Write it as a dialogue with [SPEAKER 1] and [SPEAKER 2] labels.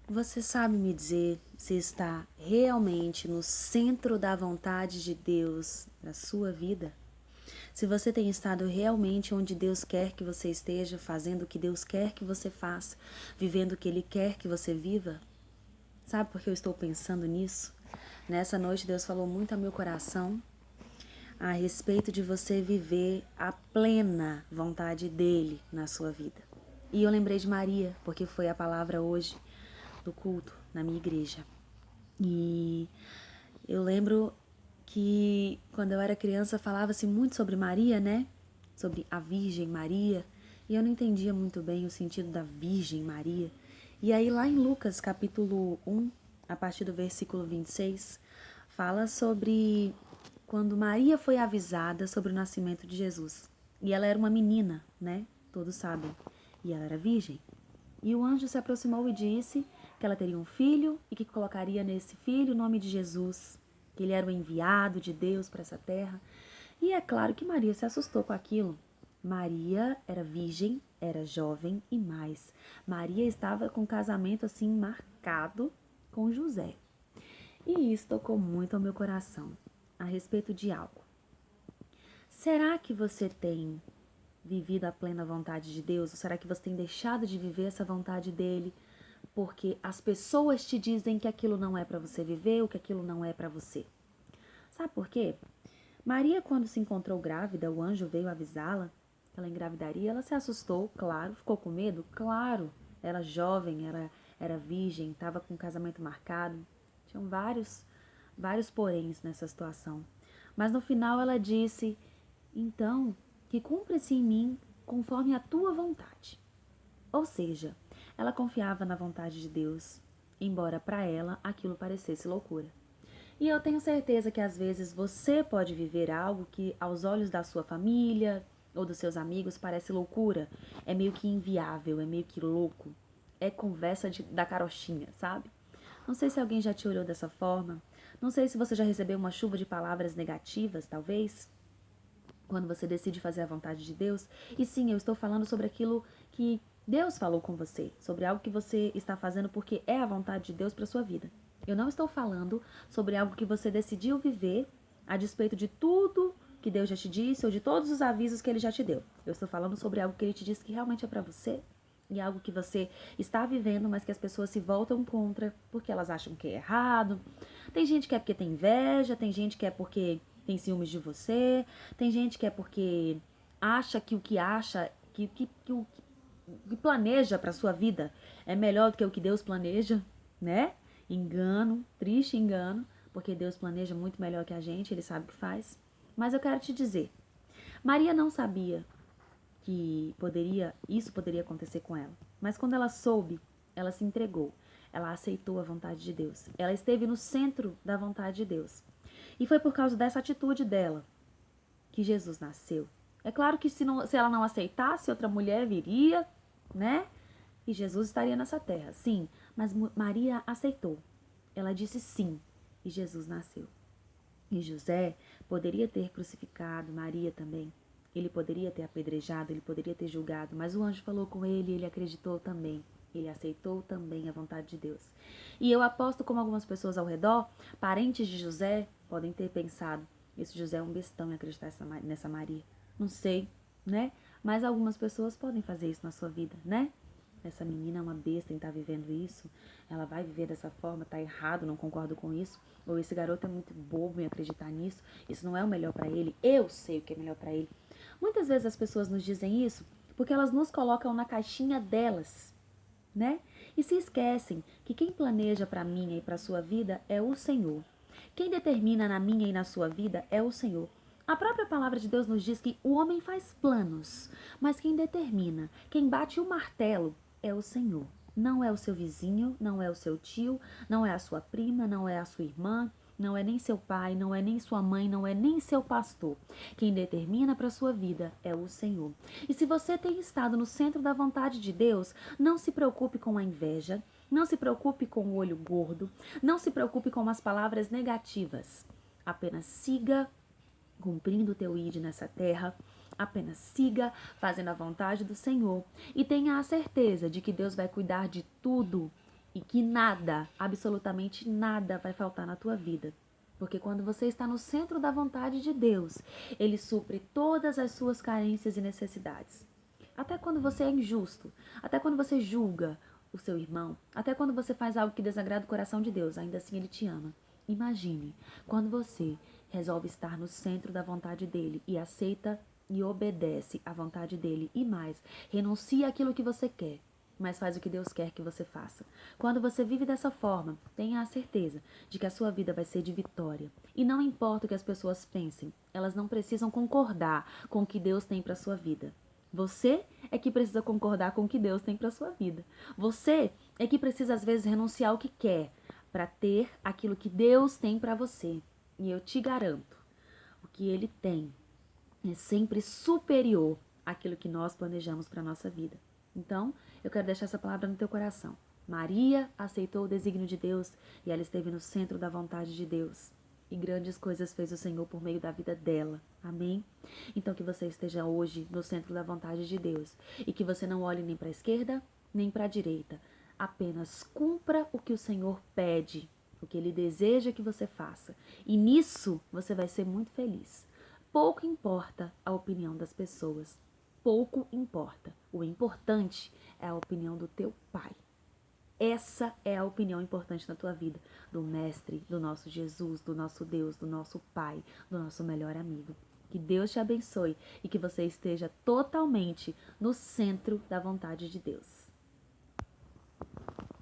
[SPEAKER 1] Você sabe me dizer se está realmente no centro da vontade de Deus na sua vida? Se você tem estado realmente onde Deus quer que você esteja, fazendo o que Deus quer que você faça, vivendo o que Ele quer que você viva? Sabe por que eu estou pensando nisso? Nessa noite Deus falou muito ao meu coração a respeito de você viver a plena vontade dele na sua vida. E eu lembrei de Maria, porque foi a palavra hoje do culto na minha igreja. E eu lembro que quando eu era criança falava-se muito sobre Maria, né? Sobre a Virgem Maria. E eu não entendia muito bem o sentido da Virgem Maria. E aí lá em Lucas capítulo 1, a partir do versículo 26, fala sobre quando Maria foi avisada sobre o nascimento de Jesus. E ela era uma menina, né? Todos sabem. E ela era virgem. E o anjo se aproximou e disse que ela teria um filho e que colocaria nesse filho o nome de Jesus, que ele era o enviado de Deus para essa terra. E é claro que Maria se assustou com aquilo. Maria era virgem, era jovem e mais. Maria estava com um casamento assim marcado com José. E isso tocou muito ao meu coração a respeito de algo. Será que você tem vivido a plena vontade de Deus? Ou será que você tem deixado de viver essa vontade dele porque as pessoas te dizem que aquilo não é para você viver ou que aquilo não é para você? Sabe por quê? Maria, quando se encontrou grávida, o anjo veio avisá-la que ela engravidaria. Ela se assustou, claro. Ficou com medo? Claro. Era jovem, era virgem, estava com o casamento marcado. Tinham vários poréns nessa situação. Mas no final ela disse: então, que cumpra-se em mim conforme a tua vontade. Ou seja, ela confiava na vontade de Deus, embora para ela aquilo parecesse loucura. E eu tenho certeza que às vezes você pode viver algo que aos olhos da sua família ou dos seus amigos parece loucura, é meio que inviável, é meio que louco, é conversa da carochinha, sabe? Não sei se alguém já te olhou dessa forma, não sei se você já recebeu uma chuva de palavras negativas, talvez, quando você decide fazer a vontade de Deus. E sim, eu estou falando sobre aquilo que Deus falou com você, sobre algo que você está fazendo porque é a vontade de Deus para sua vida. Eu não estou falando sobre algo que você decidiu viver a despeito de tudo que Deus já te disse ou de todos os avisos que Ele já te deu. Eu estou falando sobre algo que Ele te disse que realmente é para você e algo que você está vivendo, mas que as pessoas se voltam contra porque elas acham que é errado. Tem gente que é porque tem inveja, tem gente que é porque tem ciúmes de você, tem gente que é porque acha que o que acha, o que planeja para sua vida é melhor do que o que Deus planeja, né? Engano, triste engano, porque Deus planeja muito melhor que a gente, Ele sabe o que faz. Mas eu quero te dizer, Maria não sabia que isso poderia acontecer com ela. Mas quando ela soube, ela se entregou. Ela aceitou a vontade de Deus. Ela esteve no centro da vontade de Deus. E foi por causa dessa atitude dela que Jesus nasceu. É claro que se ela não aceitasse, outra mulher viria, né? E Jesus estaria nessa terra, sim. Mas Maria aceitou. Ela disse sim. E Jesus nasceu. E José poderia ter crucificado Maria também. Ele poderia ter apedrejado, ele poderia ter julgado, mas o anjo falou com ele e ele acreditou também. Ele aceitou também a vontade de Deus. E eu aposto como algumas pessoas ao redor, parentes de José, podem ter pensado: esse José é um bestão em acreditar nessa Maria. Não sei, né? Mas algumas pessoas podem fazer isso na sua vida, né? Essa menina é uma besta em estar vivendo isso. Ela vai viver dessa forma, tá errado, não concordo com isso. Ou esse garoto é muito bobo em acreditar nisso. Isso não é o melhor para ele. Eu sei o que é melhor para ele. Muitas vezes as pessoas nos dizem isso porque elas nos colocam na caixinha delas, né? E se esquecem que quem planeja para minha e para sua vida é o Senhor. Quem determina na minha e na sua vida é o Senhor. A própria palavra de Deus nos diz que o homem faz planos, mas quem determina, quem bate o martelo é o Senhor. Não é o seu vizinho, não é o seu tio, não é a sua prima, não é a sua irmã, não é nem seu pai, não é nem sua mãe, não é nem seu pastor. Quem determina para sua vida é o Senhor. E se você tem estado no centro da vontade de Deus, não se preocupe com a inveja, não se preocupe com o olho gordo, não se preocupe com as palavras negativas. Apenas siga cumprindo o teu id nessa terra. Apenas siga fazendo a vontade do Senhor e tenha a certeza de que Deus vai cuidar de tudo e que nada, absolutamente nada vai faltar na tua vida. Porque quando você está no centro da vontade de Deus, Ele supre todas as suas carências e necessidades. Até quando você é injusto, até quando você julga o seu irmão, até quando você faz algo que desagrada o coração de Deus, ainda assim Ele te ama. Imagine quando você resolve estar no centro da vontade dEle e aceita e obedece à vontade dEle e mais, renuncia àquilo que você quer, mas faz o que Deus quer que você faça. Quando você vive dessa forma, tenha a certeza de que a sua vida vai ser de vitória. E não importa o que as pessoas pensem, elas não precisam concordar com o que Deus tem para sua vida. Você é que precisa concordar com o que Deus tem para sua vida. Você é que precisa às vezes renunciar ao que quer para ter aquilo que Deus tem para você. E eu te garanto, o que Ele tem é sempre superior àquilo que nós planejamos para a nossa vida. Então, eu quero deixar essa palavra no teu coração. Maria aceitou o desígnio de Deus e ela esteve no centro da vontade de Deus. E grandes coisas fez o Senhor por meio da vida dela. Amém? Então que você esteja hoje no centro da vontade de Deus. E que você não olhe nem para a esquerda, nem para a direita. Apenas cumpra o que o Senhor pede, o que Ele deseja que você faça. E nisso você vai ser muito feliz. Pouco importa a opinião das pessoas. Pouco importa. O importante é a opinião do teu Pai. Essa é a opinião importante na tua vida, do Mestre, do nosso Jesus, do nosso Deus, do nosso Pai, do nosso melhor amigo. Que Deus te abençoe e que você esteja totalmente no centro da vontade de Deus.